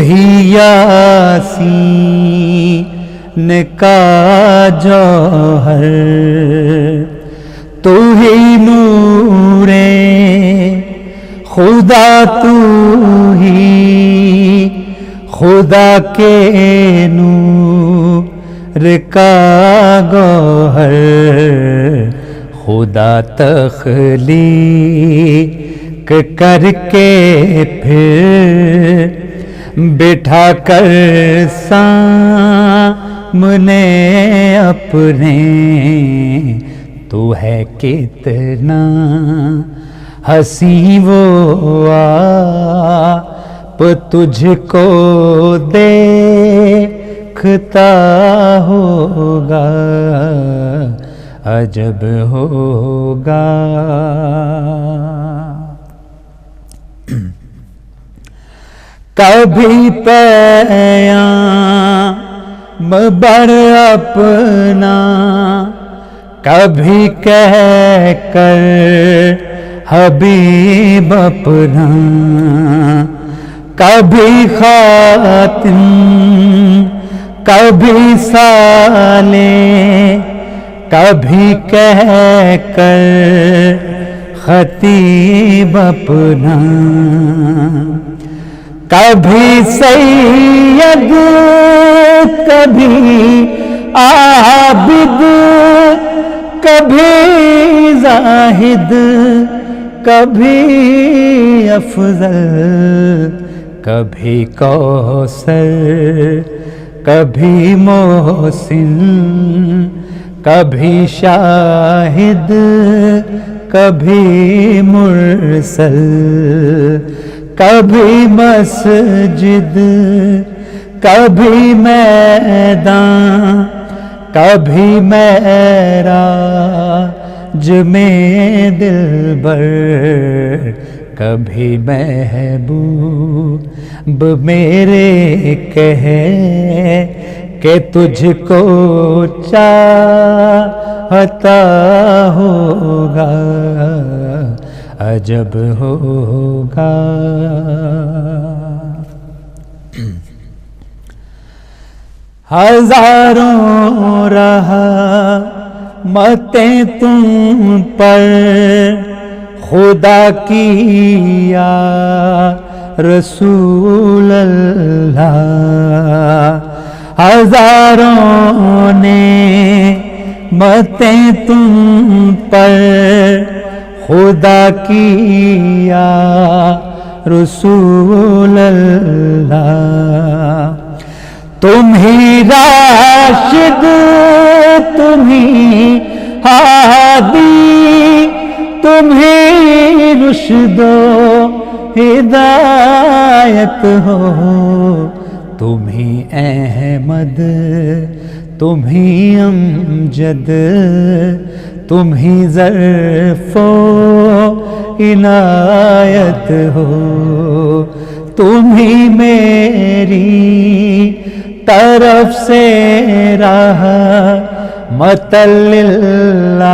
ہی یاسین کا جوہر، تو ہی نور خدا، تو ہی خدا کے نور کا گوہر، خدا تخلیق کر کے پھر بٹھا کر سامنے اپنے، تو ہے کتنا حسین وہ آپ تجھ کو دیکھتا ہوگا، عجب ہوگا۔ کبھی پیام بر اپنا، کبھی کہہ کر حبیب اپنا، کبھی خاتم کبھی سالے، کبھی کہہ کر خطیب اپنا، کبھی سید کبھی عابد، کبھی زاہد کبھی افضل، کبھی کوثر کبھی محسن، کبھی شاہد کبھی مرسل، کبھی مسجد کبھی میدان، کبھی معراج میں دلبر، کبھی محبوب میرے کہے کہ تجھ کو چاہتا ہوگا، عجب ہوگا۔ ہزاروں رحمتیں تم پر خدا کی یا رسول اللہ، ہزاروں نعمتیں تم پر خدا کی یا رسول اللہ، تم ہی راشد تم ہی ہادی، تم ہی رشد و ہدایت ہو، تم ہی احمد تم ہی امجد، تم ہی ظرف و عنایت ہو، تم ہی میری طرف سے رحمت للعالمین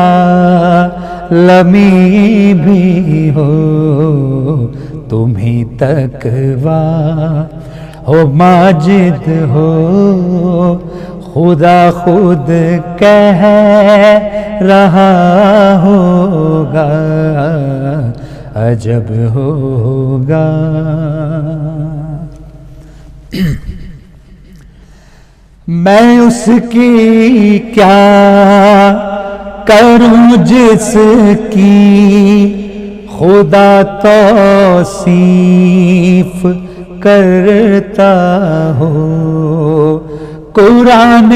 بھی ہو، تم ہی تقویٰ ہو ماجد ہو، خدا خود کہہ رہا ہوگا، عجب ہوگا۔ میں اس کی کیا کروں جس کی خدا توصیف کرتا ہو، قرآن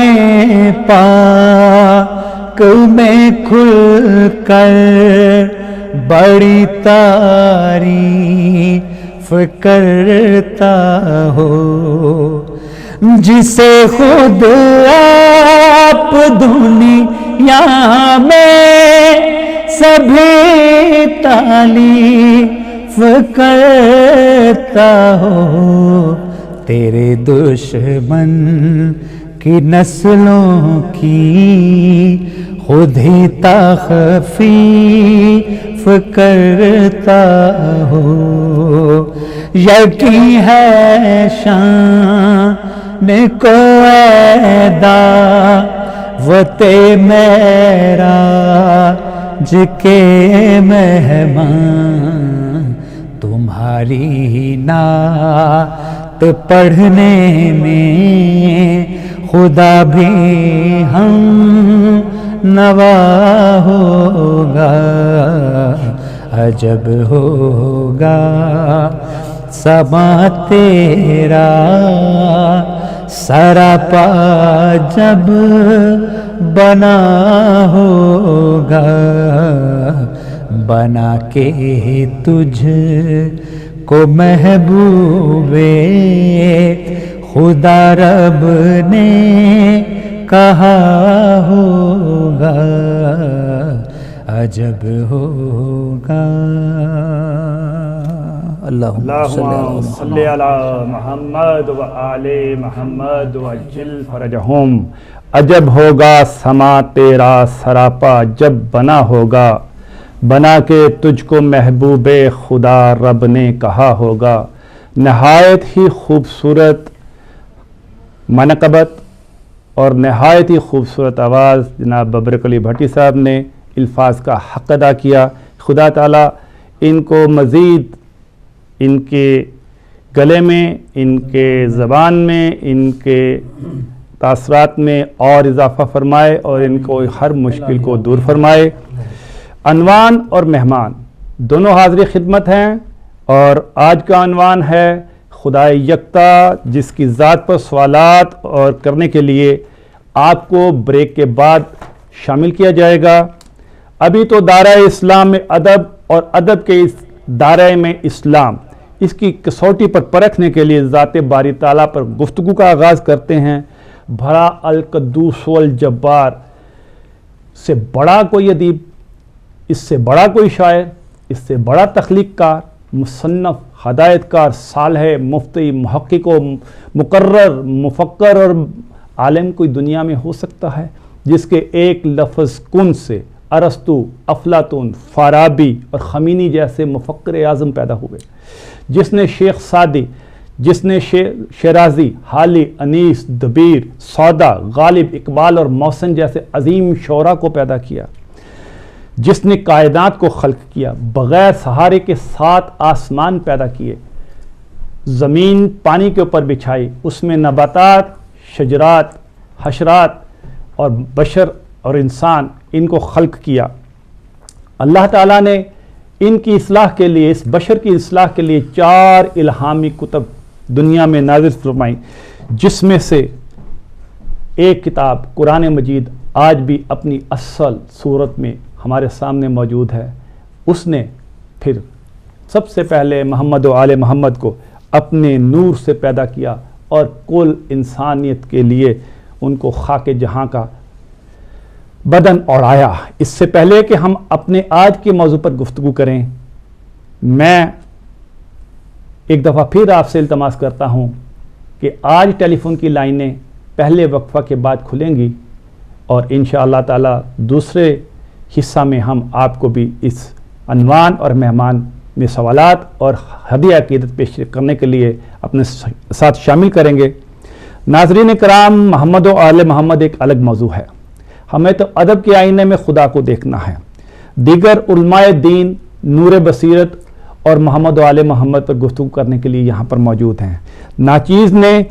پاک میں کھل کر بڑی تعریف کرتا ہو، جسے خود آپ دنیا میں سبھی تعریف کرتا ہو، تیرے دشمن کی نسلوں کی خود ہی تخفیف کرتا ہو، یقین ہے شان کو اے دعوت معراج کے مہمان، تمہاری نعت پڑھنے میں خدا بھی ہم نوا ہوگا، عجب ہوگا سما تیرا سراپا جب بنا ہوگا، بنا کے تجھ کو محبوبے خدا رب نے کہا ہوگا، عجب ہوگا۔ اللہم صلی علی محمد و آل محمد وعجل فرجہم۔ عجب ہوگا سما تیرا سراپا جب بنا ہوگا، بنا کے تجھ کو محبوب خدا رب نے کہا ہوگا۔ نہایت ہی خوبصورت منقبت اور نہایت ہی خوبصورت آواز جناب ببرک علی بھٹی صاحب نے الفاظ کا حق ادا کیا۔ خدا تعالیٰ ان کو مزید ان کے گلے میں، ان کے زبان میں، ان کے تاثرات میں اور اضافہ فرمائے اور ان کو ہر مشکل کو دور فرمائے۔ عنوان اور مہمان دونوں حاضر خدمت ہیں، اور آج کا عنوان ہے خدا یکتا، جس کی ذات پر سوالات اور کرنے کے لیے آپ کو بریک کے بعد شامل کیا جائے گا۔ ابھی تو دائرہ اسلام میں ادب اور ادب کے اس دائرہ میں اسلام، اس کی کسوٹی پر پرکھنے کے لیے ذات باری تعالیٰ پر گفتگو کا آغاز کرتے ہیں۔ بھرا القدوس والجبار سے بڑا کوئی ادیب، اس سے بڑا کوئی شاعر، اس سے بڑا تخلیق کار، مصنف، ہدایت کار، صالح، مفتی، محقق و مقرر، مفکر اور عالم کوئی دنیا میں ہو سکتا ہے جس کے ایک لفظ کن سے ارسطو، افلاطون، فارابی اور خمینی جیسے مفکر اعظم پیدا ہوئے، جس نے شیخ سعدی، جس نے شیرازی، حالی، انیس، دبیر، سودا، غالب، اقبال اور محسن جیسے عظیم شعراء کو پیدا کیا، جس نے کائنات کو خلق کیا، بغیر سہارے کے 7 آسمان پیدا کیے، زمین پانی کے اوپر بچھائی، اس میں نباتات، شجرات، حشرات اور بشر اور انسان ان کو خلق کیا۔ اللہ تعالیٰ نے ان کی اصلاح کے لیے، اس بشر کی اصلاح کے لیے 4 الہامی کتب دنیا میں نازل فرمائی، جس میں سے ایک کتاب قرآن مجید آج بھی اپنی اصل صورت میں ہمارے سامنے موجود ہے۔ اس نے پھر سب سے پہلے محمد و آل محمد کو اپنے نور سے پیدا کیا اور کل انسانیت کے لیے ان کو خاک جہاں کا بدن اوڑھایا۔ اس سے پہلے کہ ہم اپنے آج کے موضوع پر گفتگو کریں، میں ایک دفعہ پھر آپ سے التماس کرتا ہوں کہ آج ٹیلی فون کی لائنیں پہلے وقفہ کے بعد کھلیں گی، اور انشاءاللہ تعالی دوسرے حصہ میں ہم آپ کو بھی اس عنوان اور مہمان میں سوالات اور ہدیہ عقیدت پیش کرنے کے لیے اپنے ساتھ شامل کریں گے۔ ناظرین کرام، محمد و آل محمد ایک الگ موضوع ہے۔ ہمیں تو ادب کے آئینے میں خدا کو دیکھنا ہے۔ دیگر علماء دین نور بصیرت اور محمد و آل محمد پر گفتگو کرنے کے لیے یہاں پر موجود ہیں۔ ناچیز نے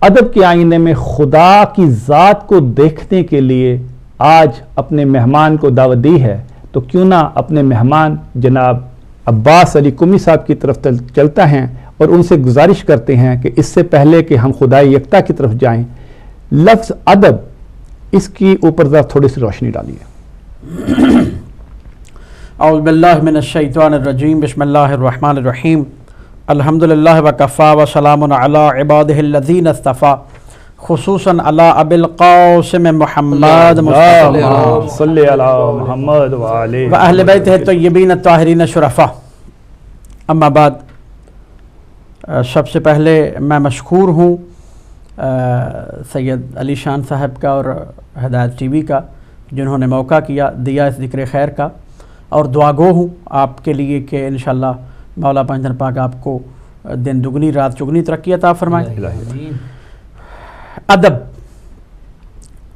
ادب کے آئینے میں خدا کی ذات کو دیکھنے کے لیے آج اپنے مہمان کو دعوت دی ہے، تو کیوں نہ اپنے مہمان جناب عباس علی قمی صاحب کی طرف چلتا ہیں اور ان سے گزارش کرتے ہیں کہ اس سے پہلے کہ ہم خدائے یکتا کی طرف جائیں، لفظ ادب اس کی اوپر ذرا تھوڑی سی روشنی ڈالیے۔ اعوذ باللہ من الشیطان الرجیم، بسم اللہ الرحمن الرحیم، الحمدللہ وکفا وسلام علی عبادہ الذین اصطفیٰ، خصوصاً علی ابی القاسم محمد مصطفیٰ صلی علی محمد و اہل بیتہ الطیبین الطاہرین الشرفاء۔ اما بعد، سب سے پہلے میں مشکور ہوں سید علی شان صاحب کا اور ہدایت ٹی وی کا، جنہوں نے موقع دیا اس ذکر خیر کا، اور دعا گو ہوں آپ کے لیے کہ انشاءاللہ مولا پنجتن پاک آپ کو دن دگنی رات چگنی ترقی عطا فرمائے. آمین.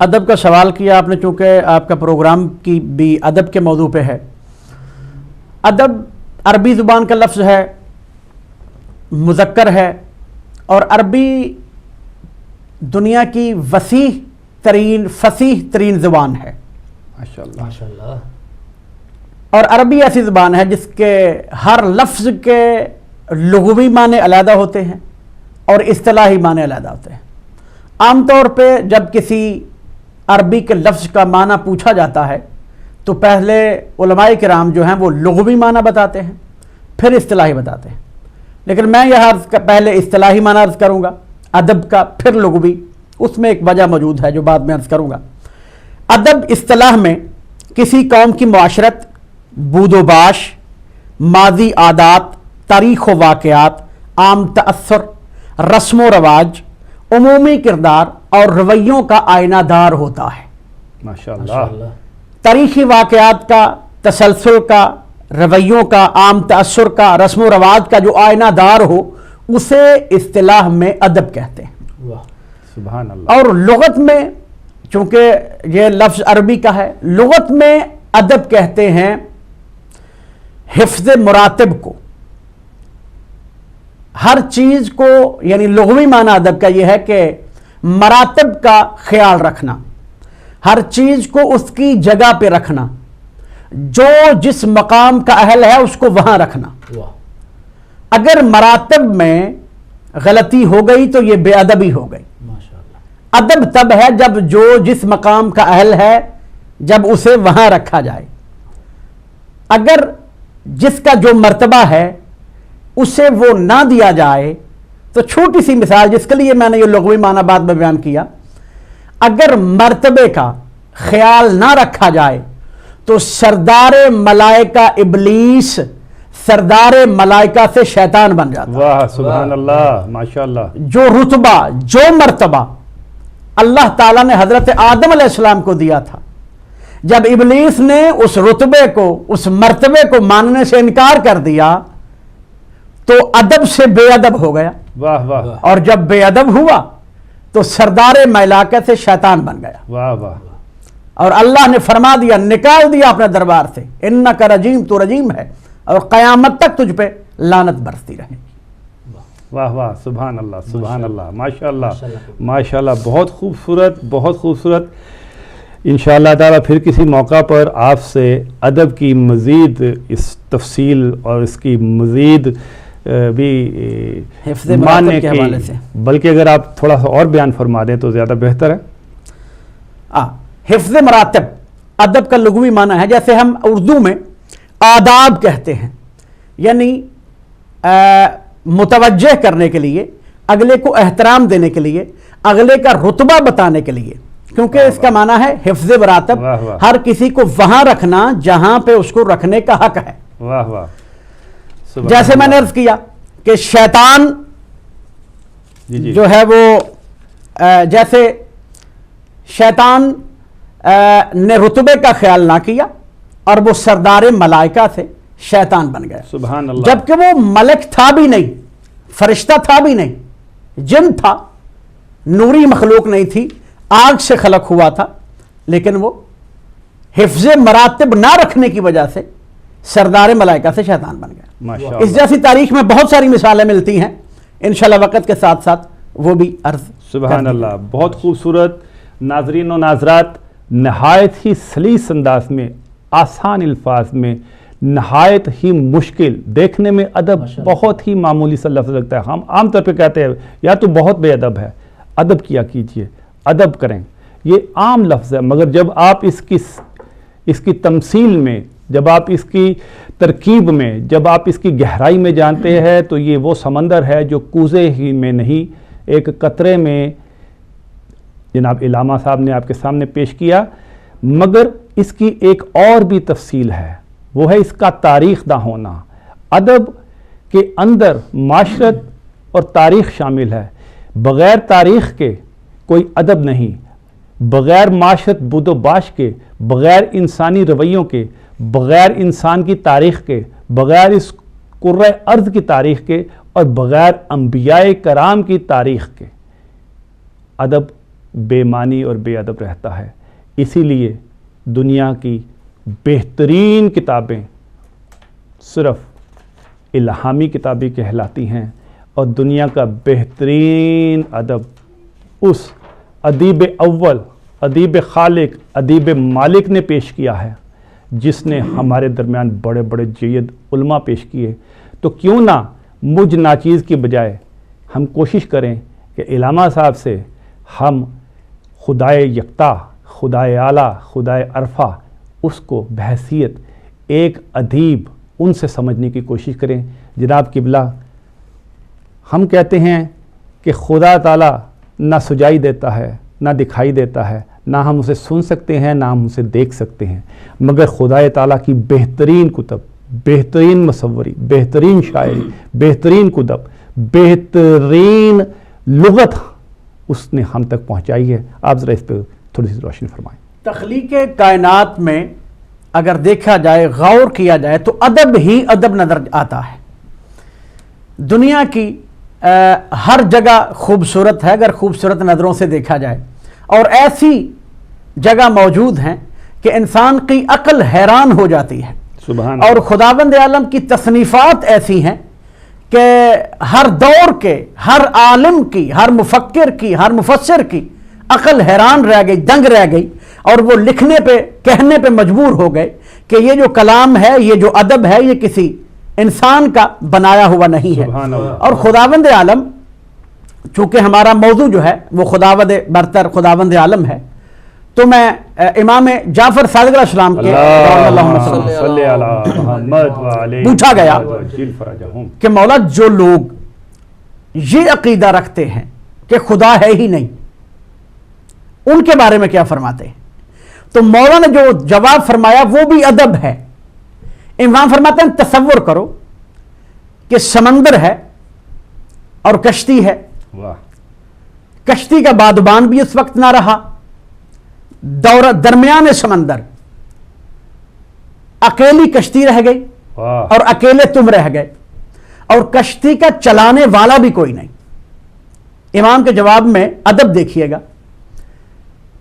ادب کا سوال کیا آپ نے، چونکہ آپ کا پروگرام کی بھی ادب کے موضوع پہ ہے. ادب عربی زبان کا لفظ ہے، مذکر ہے، اور عربی دنیا کی وسیع ترین فصیح ترین زبان ہے. ماشاءاللہ. ماشاءاللہ. اور عربی ایسی زبان ہے جس کے ہر لفظ کے لغوی معنی علیحدہ ہوتے ہیں اور اصطلاحی معنی علیحدہ ہوتے ہیں. عام طور پہ جب کسی عربی کے لفظ کا معنی پوچھا جاتا ہے تو پہلے علماء کرام جو ہیں وہ لغوی معنی بتاتے ہیں، پھر اصطلاحی بتاتے ہیں. لیکن میں یہ پہلے اصطلاحی معنی عرض کروں گا ادب کا، پھر لغوی. اس میں ایک وجہ موجود ہے جو بعد میں عرض کروں گا. ادب اصطلاح میں کسی قوم کی معاشرت، بود و باش، ماضی عادات، تاریخ و واقعات، عام تأثر، رسم و رواج، عمومی کردار اور رویوں کا آئینہ دار ہوتا ہے. ماشاءاللہ. ماشاءاللہ. تاریخی واقعات کا، تسلسل کا، رویوں کا، عام تأثر کا، رسم و رواج کا جو آئینہ دار ہو اسے اصطلاح میں ادب کہتے ہیں. واہ. سبحان اللہ. اور لغت میں، چونکہ یہ لفظ عربی کا ہے، لغت میں ادب کہتے ہیں حفظ مراتب کو. ہر چیز کو، یعنی لغوی معنی ادب کا یہ ہے کہ مراتب کا خیال رکھنا، ہر چیز کو اس کی جگہ پہ رکھنا، جو جس مقام کا اہل ہے اس کو وہاں رکھنا. واہ. اگر مراتب میں غلطی ہو گئی تو یہ بے ادبی ہو گئی. ماشاءاللہ. ادب تب ہے جب جو جس مقام کا اہل ہے جب اسے وہاں رکھا جائے. اگر جس کا جو مرتبہ ہے اسے وہ نہ دیا جائے تو چھوٹی سی مثال جس کے لیے میں نے یہ لغوی معنی بعد میں بیان کیا، اگر مرتبے کا خیال نہ رکھا جائے تو سردار ملائکہ ابلیس سردار ملائکہ سے شیطان بن جاتا. واہ سبحان اللہ. ماشاءاللہ. جو رتبہ، جو مرتبہ اللہ تعالیٰ نے حضرت آدم علیہ السلام کو دیا تھا، جب ابلیس نے اس رتبے کو، اس مرتبے کو ماننے سے انکار کر دیا تو ادب سے بے ادب ہو گیا. واہ واہ. اور جب بے ادب ہوا تو سردار ملائکہ سے شیطان بن گیا. واہ واہ. اور اللہ نے فرما دیا، نکال دیا اپنے دربار سے، انکا رجیم، تو رجیم ہے اور قیامت تک تجھ پہ لعنت برستی رہے گی. واہ واہ. سبحان اللہ. سبحان اللہ. ماشاءاللہ. ماشاءاللہ. ماشاءاللہ. بہت خوبصورت، بہت خوبصورت. انشاءاللہ تعالیٰ پھر کسی موقع پر آپ سے ادب کی مزید اس تفصیل اور اس کی مزید بھی حفظ معنی مراتب کے حوالے سے، بلکہ اگر آپ تھوڑا سا اور بیان فرما دیں تو زیادہ بہتر ہے. حفظ مراتب ادب کا لغوی معنی ہے، جیسے ہم اردو میں آداب کہتے ہیں، یعنی متوجہ کرنے کے لیے، اگلے کو احترام دینے کے لیے، اگلے کا رتبہ بتانے کے لیے، کیونکہ اس کا معنی ہے حفظ مراتب، واہ واہ. ہر کسی کو وہاں رکھنا جہاں پہ اس کو رکھنے کا حق ہے. واہ واہ. سبحان جیسے میں نے اللہ. عرض کیا کہ شیطان جی جی. جو ہے وہ جیسے شیطان نے رتبے کا خیال نہ کیا اور وہ سردار ملائکہ سے شیطان بن گیا، سبحان اللہ. جبکہ وہ ملک تھا بھی نہیں، فرشتہ تھا بھی نہیں، جن تھا، نوری مخلوق نہیں تھی، آگ سے خلق ہوا تھا، لیکن وہ حفظ مراتب نہ رکھنے کی وجہ سے سردار ملائکہ سے شیطان بن گیا. ماشاءاللہ. اس جیسی تاریخ میں بہت ساری مثالیں ملتی ہیں، انشاءاللہ وقت کے ساتھ ساتھ وہ بھی عرض سبحان کر دی اللہ. بہت خوبصورت. ناظرین و ناظرات، نہایت ہی سلیس انداز میں، آسان الفاظ میں، نہایت ہی مشکل. دیکھنے میں ادب بہت ہی معمولی سا لفظ لگتا ہے. ہم عام طور پہ کہتے ہیں یا تو بہت بے ادب ہے، ادب کیا کیجئے، ادب کریں. یہ عام لفظ ہے، مگر جب آپ اس کی تمثیل میں، جب آپ اس کی ترکیب میں، جب آپ اس کی گہرائی میں جانتے ہیں تو یہ وہ سمندر ہے جو کوزے ہی میں نہیں، ایک قطرے میں جناب علامہ صاحب نے آپ کے سامنے پیش کیا. مگر اس کی ایک اور بھی تفصیل ہے، وہ ہے اس کا تاریخ داں ہونا. ادب کے اندر معاشرت اور تاریخ شامل ہے. بغیر تاریخ کے کوئی ادب نہیں، بغیر معاشرت بود و باش کے، بغیر انسانی رویوں کے، بغیر انسان کی تاریخ کے، بغیر اس قرۂ ارض کی تاریخ کے اور بغیر انبیاء کرام کی تاریخ کے ادب بے معنی اور بے ادب رہتا ہے. اسی لیے دنیا کی بہترین کتابیں صرف الہامی کتابیں کہلاتی ہیں اور دنیا کا بہترین ادب اس ادیب اول، ادیب خالق، ادیب مالک نے پیش کیا ہے، جس نے ہمارے درمیان بڑے بڑے جید علماء پیش کیے. تو کیوں نہ مجھ ناچیز کی بجائے ہم کوشش کریں کہ علامہ صاحب سے ہم خدائے یکتا، خدائے اعلیٰ، خدائے عرفہ، اس کو بحیثیت ایک ادیب ان سے سمجھنے کی کوشش کریں. جناب قبلہ، ہم کہتے ہیں کہ خدا تعالیٰ نہ سجائی دیتا ہے، نہ دکھائی دیتا ہے، نہ ہم اسے سن سکتے ہیں، نہ ہم اسے دیکھ سکتے ہیں، مگر خدائے تعالیٰ کی بہترین کتب، بہترین مصوری، بہترین شاعری، بہترین کتب، بہترین لغت اس نے ہم تک پہنچائی ہے. آپ ذرا اس پہ تھوڑی سی روشنی فرمائیں. تخلیق کائنات میں اگر دیکھا جائے، غور کیا جائے تو ادب ہی ادب نظر آتا ہے. دنیا کی ہر جگہ خوبصورت ہے اگر خوبصورت نظروں سے دیکھا جائے، اور ایسی جگہ موجود ہیں کہ انسان کی عقل حیران ہو جاتی ہے. سبحان اور خداوند عالم کی تصنیفات ایسی ہیں کہ ہر دور کے ہر عالم کی، ہر مفکر کی، ہر مفسر کی عقل حیران رہ گئی، دنگ رہ گئی، اور وہ لکھنے پہ، کہنے پہ مجبور ہو گئے کہ یہ جو کلام ہے، یہ جو ادب ہے، یہ کسی انسان کا بنایا ہوا نہیں ہے. اور خداوند عالم، چونکہ ہمارا موضوع جو ہے وہ خداوند برتر، خداوند عالم ہے، تو میں امام جعفر صادق علیہ السلام کے پوچھا گیا کہ مولا جو لوگ یہ عقیدہ رکھتے ہیں کہ خدا ہے ہی نہیں، ان کے بارے میں کیا فرماتے ہیں؟ تو مولا نے جو جواب فرمایا وہ بھی ادب ہے. امام فرماتے ہیں تصور کرو کہ سمندر ہے اور کشتی ہے. کشتی کا بادبان بھی اس وقت نہ رہا، درمیان سمندر اکیلی کشتی رہ گئی اور اکیلے تم رہ گئے، اور کشتی کا چلانے والا بھی کوئی نہیں. امام کے جواب میں ادب دیکھیے گا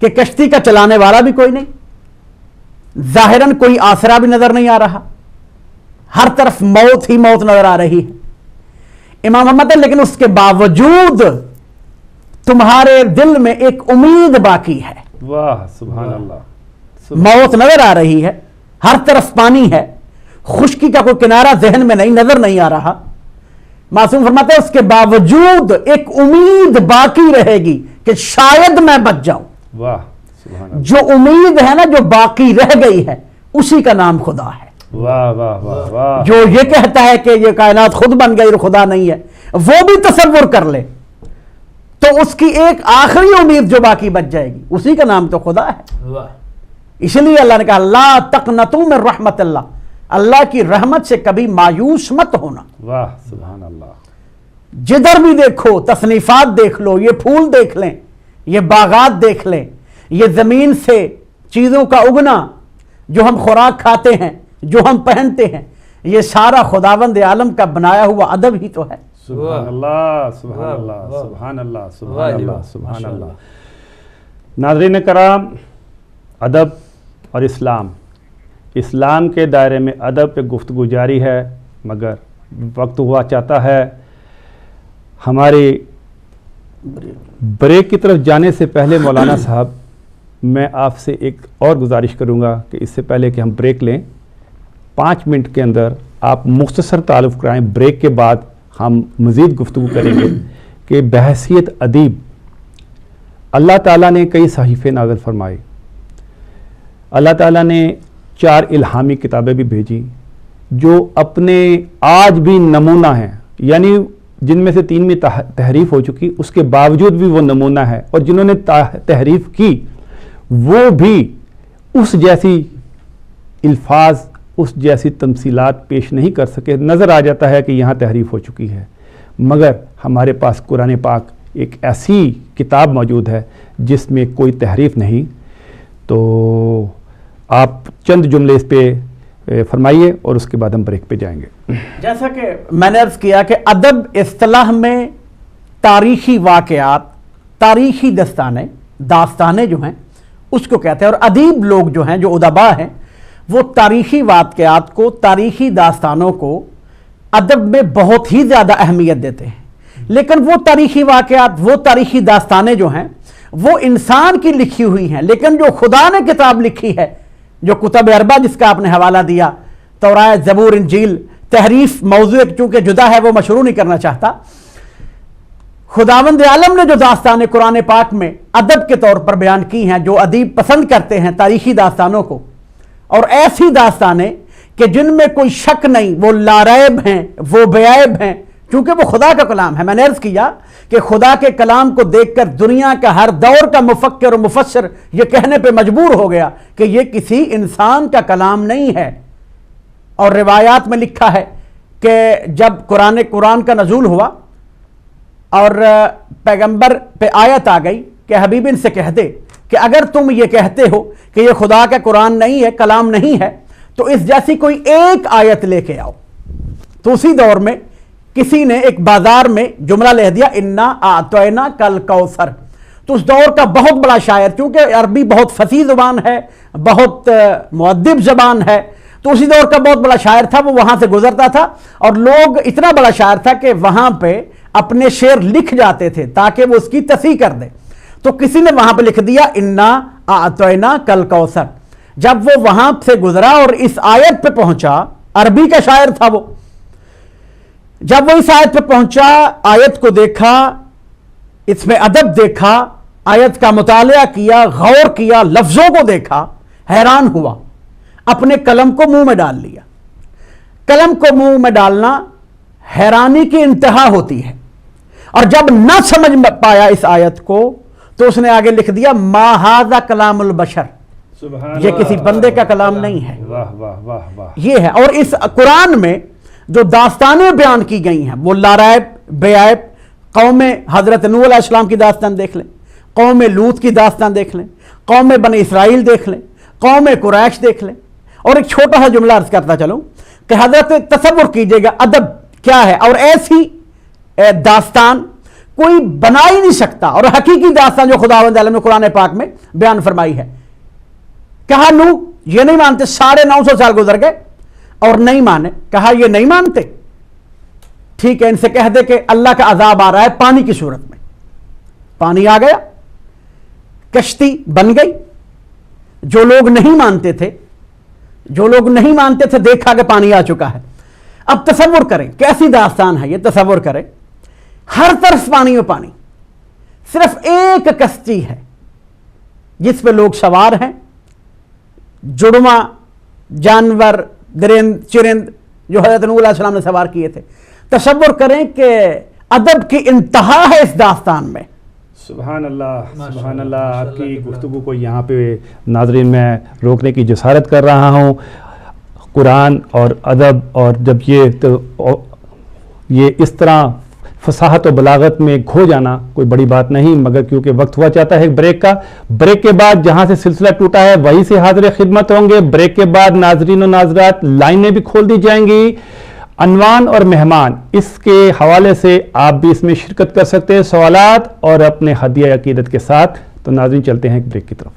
کہ کشتی کا چلانے والا بھی کوئی نہیں، ظاہراً کوئی آسرا بھی نظر نہیں آ رہا، ہر طرف موت ہی موت نظر آ رہی ہے. امام محمد ہے لیکن اس کے باوجود تمہارے دل میں ایک امید باقی ہے. واہ سبحان اللہ. موت نظر آ رہی ہے، ہر طرف پانی ہے، خشکی کا کوئی کنارہ ذہن میں نہیں، نظر نہیں آ رہا. معصوم فرماتے ہیں اس کے باوجود ایک امید باقی رہے گی کہ شاید میں بچ جاؤں. واہ سبحان اللہ. جو امید ہے نا، جو باقی رہ گئی ہے، اسی کا نام خدا ہے. واہ واہ واہ واہ. جو یہ کہتا ہے کہ یہ کائنات خود بن گئی اور خدا نہیں ہے، وہ بھی تصور کر لے تو اس کی ایک آخری امید جو باقی بچ جائے گی، اسی کا نام تو خدا ہے. اس لیے اللہ نے کہا لا تقنطوا من رحمت اللہ، اللہ کی رحمت سے کبھی مایوس مت ہونا. واہ سبحان اللہ. جدھر بھی دیکھو تصنیفات دیکھ لو، یہ پھول دیکھ لیں، یہ باغات دیکھ لیں، یہ زمین سے چیزوں کا اگنا، جو ہم خوراک کھاتے ہیں، جو ہم پہنتے ہیں، یہ سارا خداوند عالم کا بنایا ہوا ادب ہی تو ہے. سبحان اللہ سبحان اللہ سبحان اللہ سبحان اللہ سبحان اللہ. ناظرین کرام، ادب اور اسلام کے دائرے میں ادب پہ گفتگو جاری ہے، مگر وقت ہوا چاہتا ہے ہماری بریک کی طرف جانے سے پہلے مولانا صاحب میں آپ سے ایک اور گزارش کروں گا کہ اس سے پہلے کہ ہم بریک لیں 5 منٹ کے اندر آپ مختصر تعارف کرائیں. بریک کے بعد ہم مزید گفتگو کریں گے کہ بحیثیت ادیب اللہ تعالیٰ نے کئی صحیفے نازل فرمائے، اللہ تعالیٰ نے 4 الہامی کتابیں بھی بھیجی جو اپنے آج بھی نمونہ ہیں، یعنی جن میں سے 3 میں تحریف ہو چکی، اس کے باوجود بھی وہ نمونہ ہے، اور جنہوں نے تحریف کی وہ بھی اس جیسی الفاظ، اس جیسی تمثیلات پیش نہیں کر سکے. نظر آ جاتا ہے کہ یہاں تحریف ہو چکی ہے، مگر ہمارے پاس قرآن پاک ایک ایسی کتاب موجود ہے جس میں کوئی تحریف نہیں. تو آپ چند جملے اس پہ فرمائیے اور اس کے بعد ہم بریک پہ جائیں گے. جیسا کہ میں نے عرض کیا کہ ادب اصطلاح میں تاریخی واقعات، تاریخی داستانیں جو ہیں اس کو کہتے ہیں، اور ادیب لوگ جو ہیں، جو ادبا ہیں، وہ تاریخی واقعات کو، تاریخی داستانوں کو ادب میں بہت ہی زیادہ اہمیت دیتے ہیں. لیکن وہ تاریخی واقعات، وہ تاریخی داستانیں جو ہیں وہ انسان کی لکھی ہوئی ہیں، لیکن جو خدا نے کتاب لکھی ہے، جو کتب اربع جس کا آپ نے حوالہ دیا، تورات، زبور، انجیل، تحریف موضوع چونکہ جدا ہے وہ مشروع نہیں کرنا چاہتا. خداوند عالم نے جو داستانیں قرآن پاک میں ادب کے طور پر بیان کی ہیں، جو ادیب پسند کرتے ہیں تاریخی داستانوں کو، اور ایسی داستانیں کہ جن میں کوئی شک نہیں، وہ لاریب ہیں، وہ بیعیب ہیں، کیونکہ وہ خدا کا کلام ہے. میں نے عرض کیا کہ خدا کے کلام کو دیکھ کر دنیا کا ہر دور کا مفکر و مفسر یہ کہنے پہ مجبور ہو گیا کہ یہ کسی انسان کا کلام نہیں ہے. اور روایات میں لکھا ہے کہ جب قرآن کا نزول ہوا اور پیغمبر پہ آیت آ گئی کہ حبیب ان سے کہہ دے کہ اگر تم یہ کہتے ہو کہ یہ خدا کا قرآن نہیں ہے، کلام نہیں ہے، تو اس جیسی کوئی ایک آیت لے کے آؤ. تو اسی دور میں کسی نے ایک بازار میں جملہ لکھ دیا، انا اعطینا کل کوثر. تو اس دور کا بہت بڑا شاعر، کیونکہ عربی بہت فصیح زبان ہے، بہت مؤدب زبان ہے، تو اسی دور کا بہت بڑا شاعر تھا، وہ وہاں سے گزرتا تھا، اور لوگ اتنا بڑا شاعر تھا کہ وہاں پہ اپنے شعر لکھ جاتے تھے تاکہ وہ اس کی تصحیح کر دے. تو کسی نے وہاں پہ لکھ دیا انا اعطینا کل کوثر. جب وہ وہاں سے گزرا اور اس آیت پہ پہنچا، عربی کا شاعر تھا وہ، جب وہ اس آیت پہ پہنچا، آیت کو دیکھا، اس میں ادب دیکھا، آیت کا مطالعہ کیا، غور کیا، لفظوں کو دیکھا، حیران ہوا، اپنے قلم کو منہ میں ڈال لیا. قلم کو منہ میں ڈالنا حیرانی کی انتہا ہوتی ہے. اور جب نہ سمجھ پایا اس آیت کو تو اس نے آگے لکھ دیا ما ھذا کلام البشر، یہ کسی بندے کا کلام نہیں ہے. واہ واہ واہ واہ. یہ ہے. اور اس قرآن میں جو داستانیں بیان کی گئی ہیں وہ لاریب، بیعیب. قوم حضرت نوح علیہ السلام کی داستان دیکھ لیں، قوم لوط کی داستان دیکھ لیں، قوم بنی اسرائیل دیکھ لیں، قوم قریش دیکھ لیں. اور ایک چھوٹا سا جملہ عرض کرتا چلوں کہ حضرت تصور کیجئے گا ادب کیا ہے، اور ایسی داستان کوئی بنا ہی نہیں سکتا، اور حقیقی داستان جو خداوند عالم نے قرآن پاک میں بیان فرمائی ہے. کہا نوح یہ نہیں مانتے، 950 سال گزر گئے اور نہیں مانے. کہا یہ نہیں مانتے، ٹھیک ہے ان سے کہہ دے کہ اللہ کا عذاب آ رہا ہے پانی کی صورت میں. پانی آ گیا، کشتی بن گئی. جو لوگ نہیں مانتے تھے دیکھا کہ پانی آ چکا ہے. اب تصور کریں کیسی داستان ہے یہ، تصور کریں ہر طرف پانی میں پانی، صرف ایک کشتی ہے جس پہ لوگ سوار ہیں، جڑواں جانور، درند چرند جو حضرت نوح علیہ السلام نے سوار کیے تھے. تصور کریں کہ ادب کی انتہا ہے اس داستان میں. سبحان اللہ سبحان اللہ. آپ کی گفتگو کو یہاں پہ ناظرین میں روکنے کی جسارت کر رہا ہوں. قرآن اور ادب، اور جب یہ اس طرح فصاحت و بلاغت میں کھو جانا کوئی بڑی بات نہیں، مگر کیونکہ وقت ہوا چاہتا ہے بریک کا. بریک کے بعد جہاں سے سلسلہ ٹوٹا ہے وہیں سے حاضر خدمت ہوں گے. بریک کے بعد ناظرین و ناظرات لائنیں بھی کھول دی جائیں گی. عنوان اور مہمان اس کے حوالے سے آپ بھی اس میں شرکت کر سکتے ہیں، سوالات اور اپنے ہدیہ عقیدت کے ساتھ. تو ناظرین چلتے ہیں ایک بریک کی طرف.